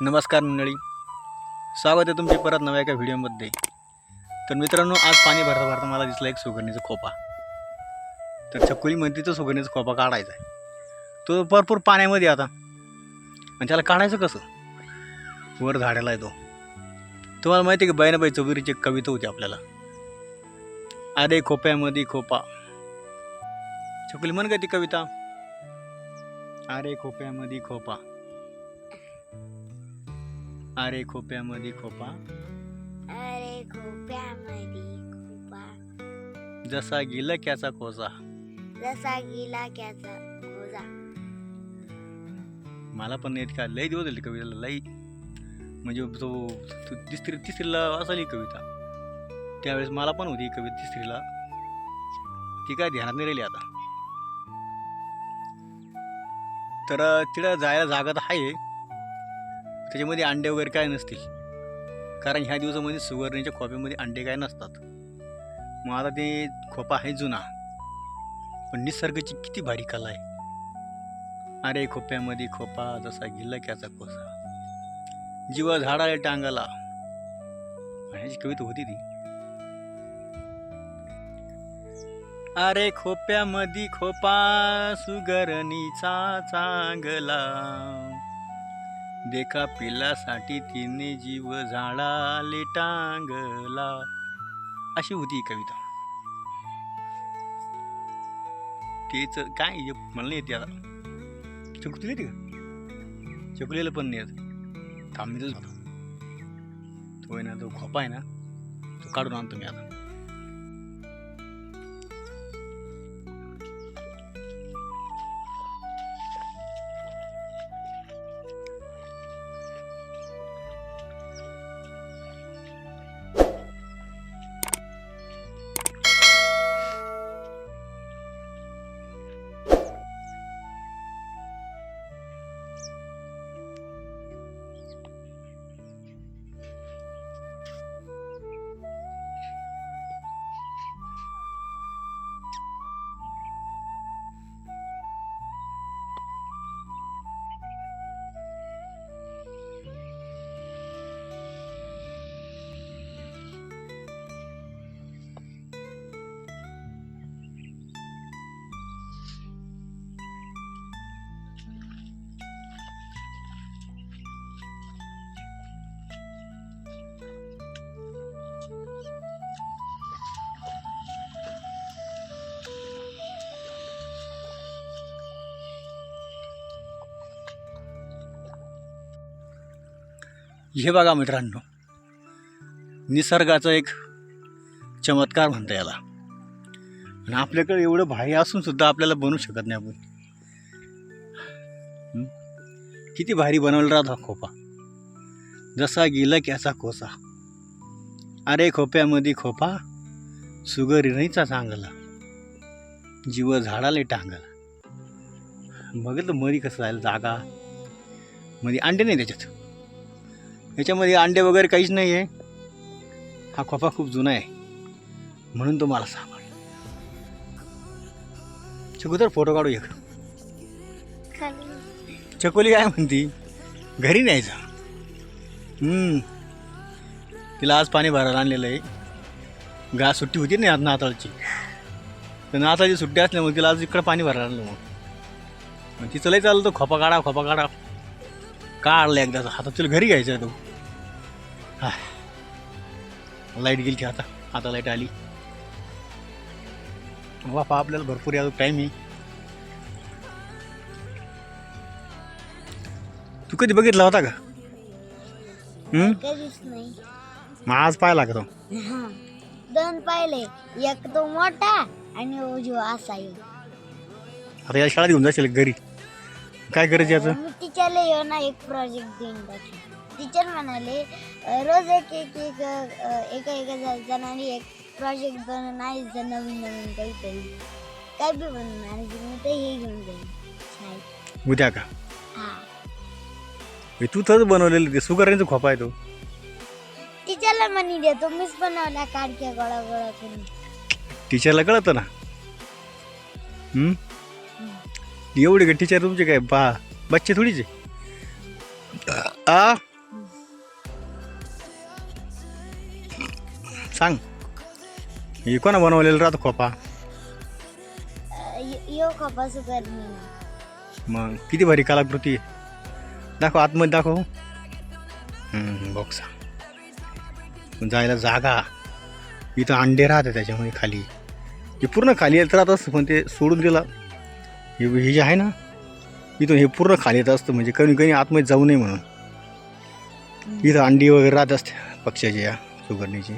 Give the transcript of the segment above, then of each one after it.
नमस्कार मंडळी, स्वागत आहे तुमचे परत नव्या एका व्हिडिओमध्ये. तर मित्रांनो, आज पाणी भरता भरता मला दिसला एक सुगरणीचा खोपा. तर छकुली म्हणते तो सुगरणीचा खोपा काढायचा आहे. तो भरपूर पाण्यामध्ये आता, आणि त्याला काढायचं कसं? वर झाडाला आहे तो. तुम्हाला माहिती आहे की बहिणाबाई चौधरीची एक कविता होती आपल्याला, अरे खोप्यामध्ये खोपा. छकुली म्हण का ती कविता, अरे खोप्यामध्ये खोपा, अरे खोप्यामध्ये खोपा, अरे खोप्यामध्ये खोपा, जसा गिलक्याचा कोसा. जसा गिलक्याचा कोसा. मला पण नाही का, लई दिवस झाली कवितेला, लई म्हणजे तो तिसरीला असेल ही कविता. त्यावेळेस मला पण होती ही कविता तिसरीला, ती काय ध्यानात नाही राहिली आता. तर तिला जायला जागा तर आहे, त्याच्यामध्ये अंडे वगैरे काय नसतील, कारण ह्या दिवसामध्ये सुगरणीच्या खोप्यामध्ये अंडे काय नसतात. मग आता ते खोपा आहे जुना, पण निसर्गाची किती भारी कला आहे. अरे खोप्यामध्ये खोपा, जसा गिलक्याचा कोसा, जीवा झाडाला टांगाला. ह्याची कविता होती ती. अरे खोप्यामध्ये खोपा, सुगरणीचा चांगला, देखा पिलासाठी तिने जीव झाडाले टांगला. अशी होती ही कविता. तेच काय मला नाही येते आता. चकुली येते का? चकुलीला पण नाही येत. थांब मी तुझ तो आहे ना, तो खोपा आहे ना, तो काढून आणतो मी आता. हे बघा मित्रांनो, निसर्गाचा एक चमत्कार म्हणता याला. आणि आपल्याकडे एवढं भारी असून सुद्धा आपल्याला बनवू शकत नाही आपण. किती भारी बनवला राहतो हा खोपा, जसा गिलक्याचा कोसा. अरे खोप्यामध्ये खोपा, सुगरणीचा चांगला, जीव झाडाला टांगला. बघितलं मध्ये कसं जायला जागा, मध्ये अंडे नाही त्याच्यात. याच्यामध्ये अंडे वगैरे काहीच नाही आहे. हा खोपा खूप जुना आहे, म्हणून तो मला सापडला. चकू तर फोटो काढू एक. चकोली काय म्हणती, घरी न्यायचा. तिला आज पाणी भरायला आणलेलं आहे. सुट्टी होती नाही आज नाताळची, तर नाताळची सुट्टी असल्यामुळे तिला आज इकडं पाणी भरायला आणलं. मग तिचं लई चाललं, तो खोपा काढा खोपा काढा. काढला एकदा हातात, तुला घरी घ्यायचं आहे तो. लाईट गेली की आता लाईट आली. बापा आपल्याला भरपूर यायला टाईम आहे. तू कधी बघितला होता का? कधीच नाही. मग आज पाहिला का तो? दोन पाहिले, एक तो मोठा आणि उजवा असा आहे. आता या शाळेत घेऊन जाशील घरी, काय करायचं याचं? मी टीचरला येऊन एक प्रोजेक्ट देऊन टाकले. टीचर म्हणाले रोज एका जणांनी एक प्रोजेक्ट बनवून आहे, नवीन काहीतरी काय बी बनवणार. मी ते हे घेऊन जाईल उद्या का? हा. तू तर बनवलेलं ते सुगरणीचा खोपा आहे तो. टीचरला म्हणी देतो, मीच बनवला काडक्या गोळा गोळा करून. टीचरला कळतं ना. एवढे का टीचर तुमचे काय बच्चे थोडीचे. सांग हे कोणा बनवलेलं राहतं खोपा? यो खोपा सुगरनी. मग किती भारी कलाकृती आहे. दाखव आतमध्ये दाखव. बॉक्सा जायला जागा. इथं अंडे राहते त्याच्यामध्ये खाली. हे पूर्ण खाली येत राहत असतं पण ते सोडून दिला. हे जे आहे ना इथून हे पूर्ण खाली येत असतं म्हणजे कधी कधी आतमध्ये जाऊ नये म्हणून. इथं अंडी वगैरे राहत असते पक्ष्याची या सुगरणीची.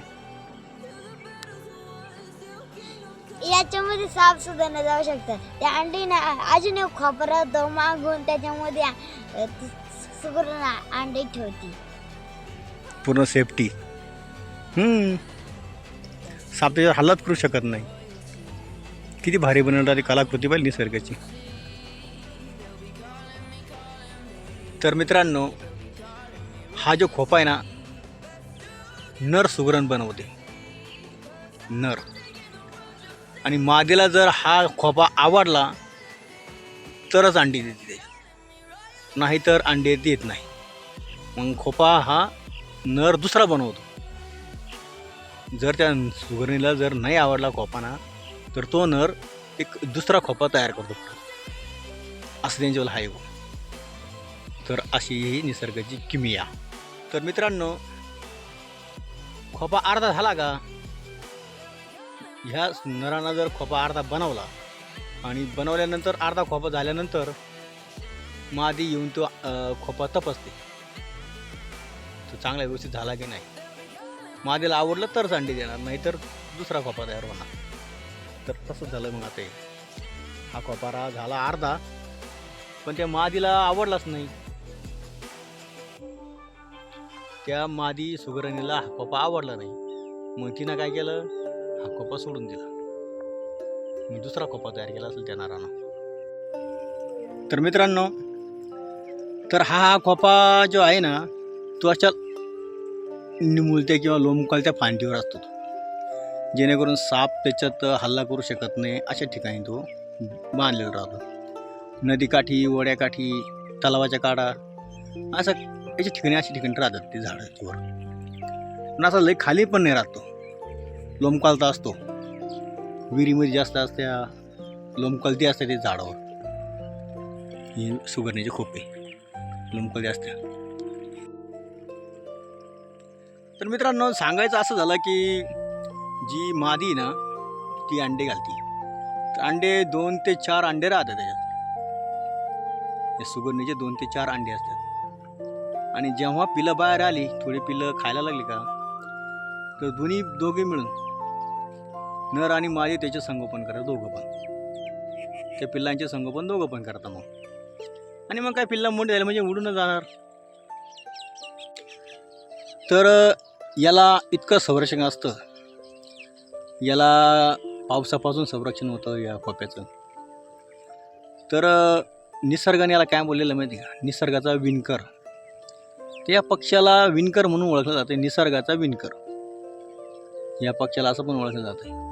याच्यामध्ये साप सुद्धा न जाऊ शकतात. त्या अंडीना अजून एक खोपा राहतो मागून त्याच्यामध्ये सुगरण अंडे ठेवते. पूर्ण सेफ्टी. साप त्याच्यावर हल्लाच करू शकत नाही. किती भारी बनवणारी कलाकृती पाहिली निसर्गाची. तर मित्रांनो हा जो खोपा आहे ना नर सुगरण बनवते. नर. आणि मादीला जर हा खोपा आवडला तरच अंडी देते. नाहीतर अंडे देत नाही. मग खोपा हा नर दुसरा बनवतो. जर त्या सुगरणीला जर नाही आवडला खोपा ना तर तो नर एक दुसरा खोपा तयार करतो. असं त्यांच्यावर आहे. तर अशी ही निसर्गाची किमिया. तर मित्रांनो खोपा अर्धा झाला का ह्या नरानं जर खोपा अर्धा बनवला आणि बनवल्यानंतर अर्धा खोपा झाल्यानंतर मादी येऊन तो खोपा तपासते तो चांगला व्यवस्थित झाला की नाही. मादीला आवडलं तरच अंडी देणार नाहीतर दुसरा खोपा तयार होणार. तर तसंच झालं. मग आता हा खोपा झाला अर्धा पण त्या मादीला आवडलाच नाही. त्या मादी सुगरणीला हा खोपा आवडला नाही. मग तिनं काय केलं हा खोपा सोडून दिला. मग दुसरा खोपा तयार केला असेल त्या नरानं. तर मित्रांनो तर हा खोपा जो आहे ना तो अशा निमुळत्या किंवा लोंबकळत्या फांदीवर असतो. जेणेकरून साप त्याच्यात हल्ला करू शकत नाही अशा ठिकाणी तो बांधलेला राहतो. नदीकाठी, वड्याकाठी, तलावाच्या काढा असं याच्या ठिकाणी अशा ठिकाणी राहतात ते झाडाच्यावर. पण असा लय खाली पण नाही राहतो. लोंबकळता असतो. विहिरीमध्ये जास्त असत्या लोंबकळती असते ते झाडावर. ही सुगरणीचे खोपे लोंबकळती असत्या. तर मित्रांनो सांगायचं असं झालं की जी मादी ना ती अंडे घालते. तर अंडे 2 ते 4 अंडे राहतात त्याच्यात. या सुगरणीचे 2 ते 4 अंडे असतात. आणि जेव्हा पिलं बाहेर आली थोडी पिलं खायला लागली का तर दोघे मिळून नर आणि मादी त्याचे संगोपन करतात. दोघं पण त्या पिल्लांचे संगोपन दोघं पण करतात. मग आणि मग काय पिल्ला मोठे झाले म्हणजे उडून जाणार. तर याला इतकं संरक्षण असतं. याला पावसापासून संरक्षण होतं या खोप्याचं. तर निसर्गाने याला काय बोललेलं माहिती का निसर्गाचा विणकर. त्या पक्ष्याला विणकर म्हणून ओळखलं जाते. निसर्गाचा विणकर या पक्ष्याला असं पण ओळखलं जातं.